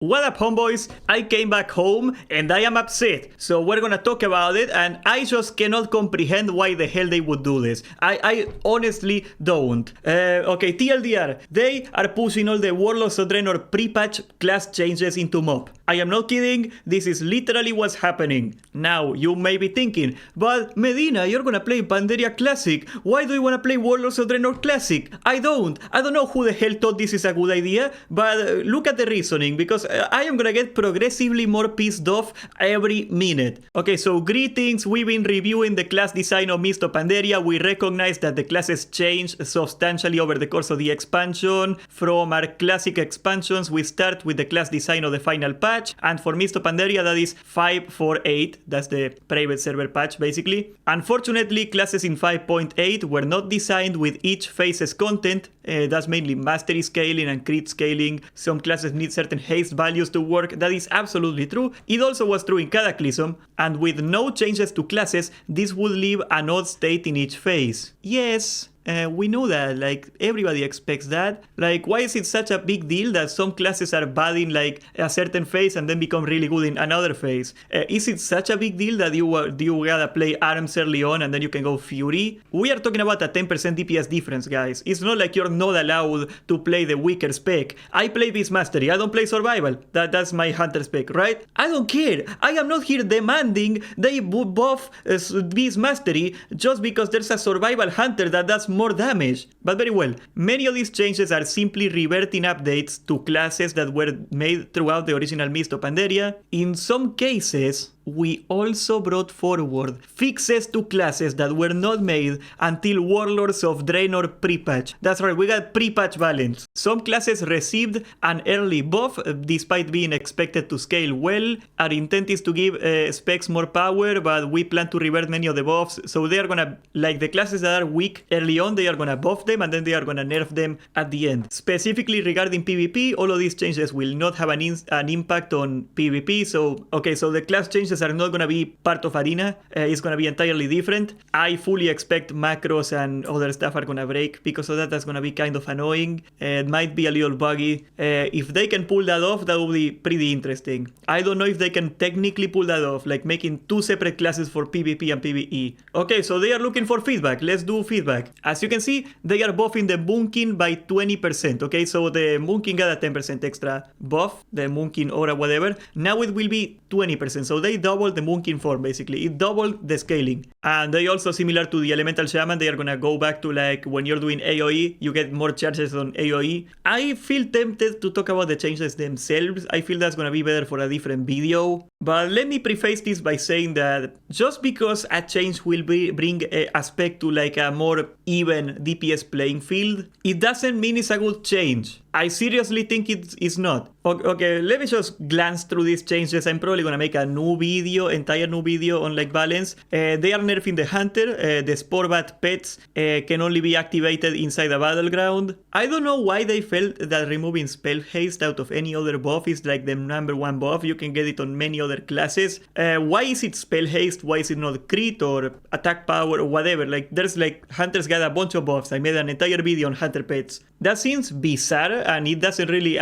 What up, homeboys? I came back home and I am upset. So we're gonna talk about it, and I just cannot comprehend why the hell they would do this. I honestly don't. Okay, TLDR. They are pushing all the Warlords of Draenor pre-patch class changes into MoP. I am not kidding, this is literally what's happening. Now, you may be thinking, but Medina, you're gonna play Pandaria Classic. Why do you wanna play Warlords of Draenor Classic? I don't know who the hell thought this is a good idea, but look at the reasoning, because I am gonna get progressively more pissed off every minute. Okay, so greetings, we've been reviewing the class design of Mist of Pandaria. We recognize that the classes changed substantially over the course of the expansion. From our classic expansions, we start with the class design of the final patch, and for Mist of Pandaria, that is 5.48. That's the private server patch, basically. Unfortunately, classes in 5.8 were not designed with each phase's content. That's mainly mastery scaling and crit scaling. Some classes need certain haste values to work. That is absolutely true. It also was true in Cataclysm, and with no changes to classes, this would leave an odd state in each phase. Yes, we know that, like, everybody expects that. Like, why is it such a big deal that some classes are bad in, like, a certain phase and then become really good in another phase? Is it such a big deal that you gotta play Arms early on and then you can go Fury? We are talking about a 10% DPS difference, guys. It's not like you're not allowed to play the weaker spec. I play Beast Mastery, I don't play Survival. That's my Hunter spec, right? I don't care. I am not here demanding they buff Beast Mastery just because there's a Survival Hunter that does more damage. But very well, many of these changes are simply reverting updates to classes that were made throughout the original Mist of Pandaria. In some cases, we also brought forward fixes to classes that were not made until Warlords of Draenor pre-patch. That's right, we got pre-patch balance. Some classes received an early buff despite being expected to scale well. Our intent is to give specs more power, but we plan to revert many of the buffs. So they are gonna, like the classes that are weak early on, they are gonna buff them and then they are gonna nerf them at the end. Specifically regarding PvP, all of these changes will not have an impact on PvP. So, okay, so the class changes are not going to be part of Arena. It's going to be entirely different. I fully expect macros and other stuff are going to break because of that. That's going to be kind of annoying. It might be a little buggy. If they can pull that off, that will be pretty interesting. I don't know if they can technically pull that off, like making two separate classes for PvP and PvE. Okay, so they are looking for feedback. Let's do feedback. As you can see, they are buffing the Moonkin by 20%. Okay, so the Moonkin got a 10% extra buff, the Moonkin aura, whatever. Now it will be 20%. So they doubled the Moonkin form, basically. It doubled the scaling. And they also, similar to the Elemental Shaman, they are gonna go back to, like, when you're doing AoE, you get more charges on AoE. I feel tempted to talk about the changes themselves. I feel that's gonna be better for a different video. But let me preface this by saying that just because a change will bring a aspect to, like, a more even DPS playing field, it doesn't mean it's a good change. I seriously think it's not. Okay, let me just glance through these changes. I'm probably gonna make a new video, entire new video on, like, balance. They are nerfing the Hunter. The Sporbat pets can only be activated inside the battleground. I don't know why they felt that removing spell haste out of any other buff is, like, the #1 buff. You can get it on many other classes. Why is it spell haste? Why is it not crit or attack power or whatever? Like, there's, like, Hunters got a bunch of buffs. I made an entire video on Hunter pets. That seems bizarre, and it doesn't really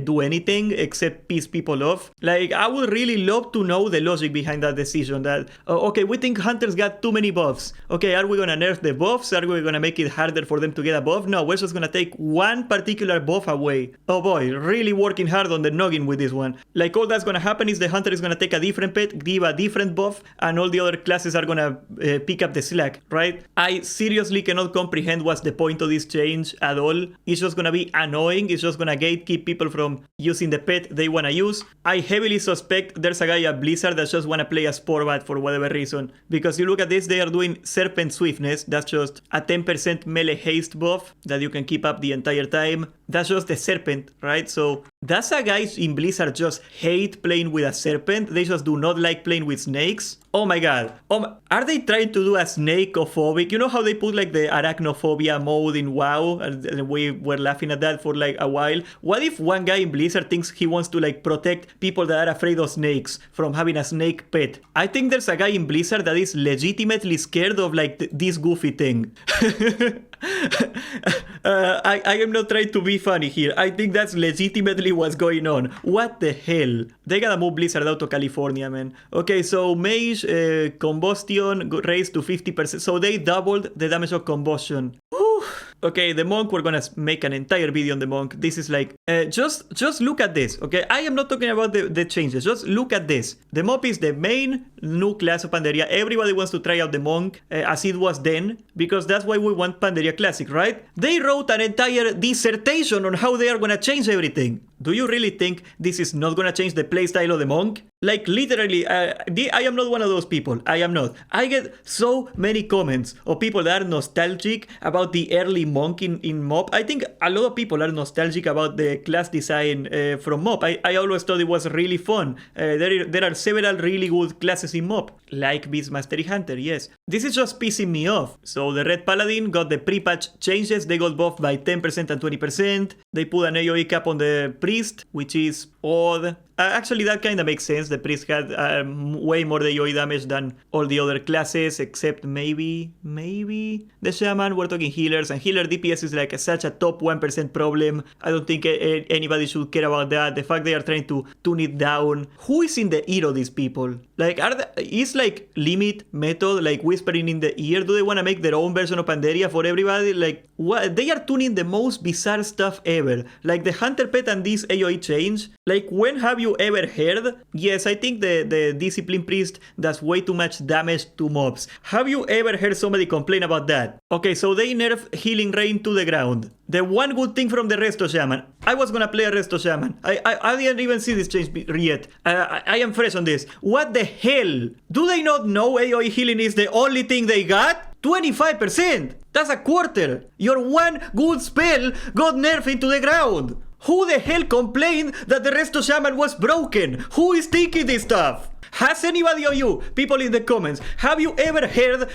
do anything except piss people off. Like, I would really love to know the logic behind that decision. That, okay, we think Hunters got too many buffs. Okay, are we gonna nerf the buffs? Are we gonna make it harder for them to get a buff? No, we're just gonna take one particular buff away. Oh boy, really working hard on the noggin with this one. Like, all that's gonna happen is the Hunter is gonna take a different pet, give a different buff, and all the other classes are gonna pick up the slack, right? I seriously cannot comprehend what's the point of this change at all. It's just gonna be annoying. It's just gonna gatekeep people from using the pet they wanna use. I heavily suspect there's a guy at Blizzard that just wanna play a Sporbat for whatever reason. Because you look at this, they are doing Serpent Swiftness. That's just a 10% melee haste buff that you can keep up the entire time. That's just the Serpent, right? So does a guy in Blizzard just hate playing with a Serpent? They just do not like playing with snakes? Oh my god. Are they trying to do a snake-ophobic? You know how they put, like, the arachnophobia mode in WoW? And we were laughing at that for, like, a while. What if one guy in Blizzard thinks he wants to, like, protect people that are afraid of snakes from having a snake pet? I think there's a guy in Blizzard that is legitimately scared of, like, this goofy thing. I am not trying to be funny here. I think that's legitimately what's going on. What the hell? They gotta move Blizzard out to California, man. Okay, so Mage combustion raised to 50%. So they doubled the damage of combustion. Whew. Okay, the monk, we're gonna make an entire video on the monk. This is like, just look at this, okay? I am not talking about the changes. Just look at this. The MoP is the main new class of Pandaria. Everybody wants to try out the monk as it was then, because that's why we want Pandaria Classic, right? They wrote an entire dissertation on how they are gonna change everything. Do you really think this is not gonna change the playstyle of the monk? Like, literally, I am not one of those people. I am not. I get so many comments of people that are nostalgic about the early monk in MoP. I think a lot of people are nostalgic about the class design from MoP. I always thought it was really fun. There are several really good classes in MoP, like Beastmastery Hunter, yes. This is just pissing me off. So the Red Paladin got the pre-patch changes. They got buffed by 10% and 20%. They put an AoE cap on the Priest, which is odd. Actually, that kind of makes sense. The Priest had way more AoE damage than all the other classes, except maybe the Shaman. We're talking healers, and healer DPS is like such a top 1% problem. I don't think anybody should care about that. The fact they are trying to tune it down. Who is in the ear of these people? Like, is like Limit method like whispering in the ear? Do they want to make their own version of Pandaria for everybody? Like, what? They are tuning the most bizarre stuff ever. Like the Hunter Pet and this AoE change. Like, when have you ever heard? Yes, I think the Discipline Priest does way too much damage to mobs. Have you ever heard somebody complain about that? Okay, so they nerf Healing Rain to the ground. The one good thing from the Resto Shaman. I was gonna play a Resto Shaman. I didn't even see this change yet. I am fresh on this. What the hell? Do they not know AoE healing is the only thing they got? 25%! That's a quarter! Your one good spell got nerfed into the ground! Who the hell complained that the Resto Shaman was broken? Who is thinking this stuff? Has anybody of you, people in the comments, have you ever heard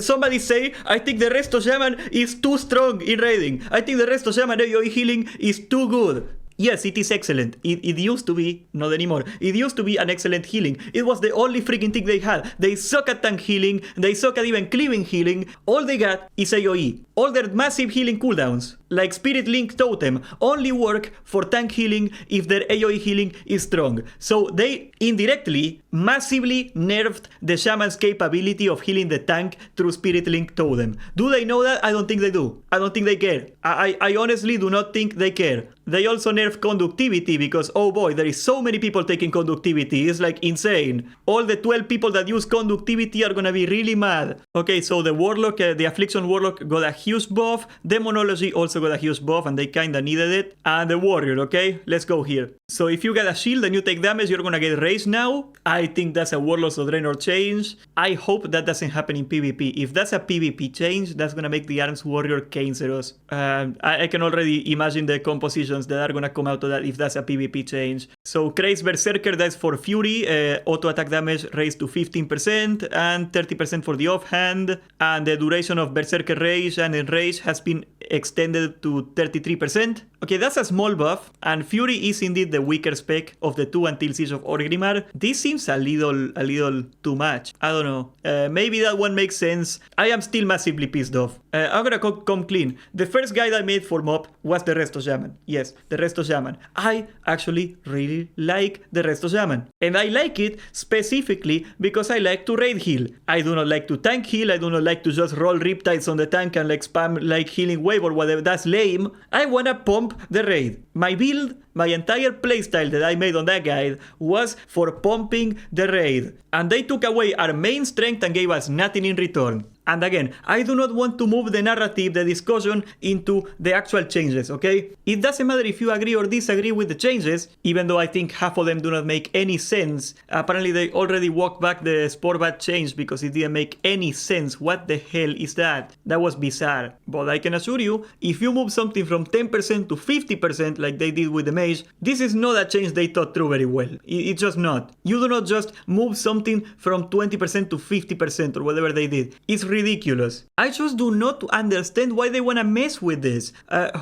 somebody say, I think the Resto Shaman is too strong in raiding. I think the Resto Shaman AoE healing is too good. Yes, it is excellent. It used to be, not anymore. It used to be an excellent healing. It was the only freaking thing they had. They suck at tank healing. They suck at even cleaving healing. All they got is AoE. All their massive healing cooldowns, like Spirit Link Totem, only work for tank healing if their AoE healing is strong. So they indirectly, massively nerfed the Shaman's capability of healing the tank through Spirit Link Totem. Do they know that? I don't think they do. I don't think they care. I honestly do not think they care. They also nerf conductivity because, oh boy, there is so many people taking conductivity. It's like insane. All the 12 people that use conductivity are gonna be really mad. Okay, so the Warlock, the Affliction Warlock got a huge buff. Demonology also got a huge buff and they kinda needed it. And the Warrior, okay? Let's go here. So if you get a shield and you take damage, you're gonna get raised now. I think that's a Warlords of Draenor change. I hope that doesn't happen in PvP. If that's a PvP change, that's gonna make the Arms Warrior cancerous. I can already imagine the compositions that are gonna come out of that if that's a PvP change. So Crazed Berserker, that's for Fury. Auto attack damage raised to 15% and 30% for the offhand. And the duration of Berserker Rage and Enrage has been extended to 33%. Okay, that's a small buff. And Fury is indeed the weaker spec of the two until Siege of Orgrimmar. This seems a little too much. I don't know. Maybe that one makes sense. I am still massively pissed off. I'm gonna come clean. The first guide I made for MoP was the Resto Shaman. Yes, the Resto Shaman. I actually really like the Resto Shaman. And I like it specifically because I like to raid heal. I do not like to tank heal. I do not like to just roll Riptides on the tank and like spam like healing wave or whatever. That's lame. I wanna pump the raid. My build, my entire playstyle that I made on that guide was for pumping the raid. And they took away our main strength and gave us nothing in return. And again, I do not want to move the narrative, the discussion, into the actual changes, okay? It doesn't matter if you agree or disagree with the changes, even though I think half of them do not make any sense. Apparently they already walked back the Sportbat change because it didn't make any sense. What the hell is that? That was bizarre. But I can assure you, if you move something from 10% to 50% like they did with the Mage, this is not a change they thought through very well. It's just not. You do not just move something from 20% to 50% or whatever they did. It's ridiculous. I just do not understand why they want to mess with this.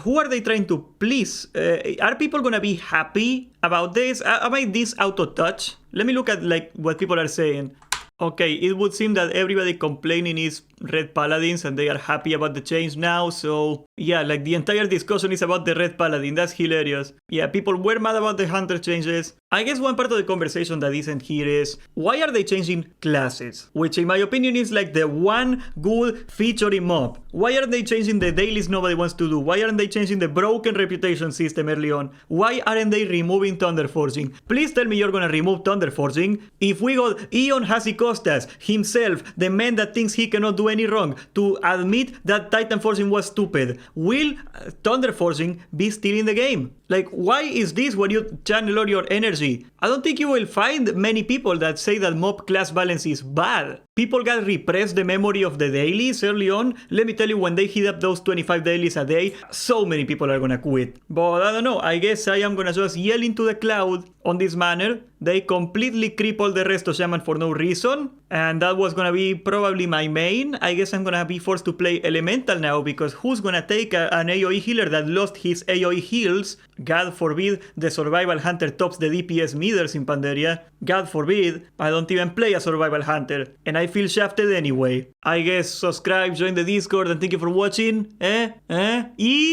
Who are they trying to please? Are people gonna be happy about this? Am I this out of touch? Let me look at like what people are saying. Okay, it would seem that everybody complaining is red paladins and they are happy about the change now. So yeah, like the entire discussion is about the red paladin. That's hilarious. Yeah, people were mad about the hunter changes. I guess one part of the conversation that isn't here is, why are they changing classes? Which in my opinion is like the one good feature in MoP. Why aren't they changing the dailies nobody wants to do? Why aren't they changing the broken reputation system early on? Why aren't they removing Thunder Forging? Please tell me you're gonna remove Thunder Forging. If we got Ion Hasicostas himself, the man that thinks he cannot do any wrong, to admit that Titan Forging was stupid, will Thunder Forging be still in the game? Like, why is this where you channel all your energy? I don't think you will find many people that say that MoP class balance is bad. People got repressed the memory of the dailies early on. Let me tell you, when they hit up those 25 dailies a day, so many people are gonna quit. But I don't know, I guess I am gonna just yell into the cloud on this manner. They completely crippled the rest of Shaman for no reason, and that was gonna be probably my main. I guess I'm gonna be forced to play Elemental now, because who's gonna take an AoE healer that lost his AoE heals? God forbid the Survival Hunter tops the DPS meters in Pandaria. God forbid I don't even play a Survival Hunter, and I feel shafted anyway. I guess subscribe, join the Discord, and thank you for watching.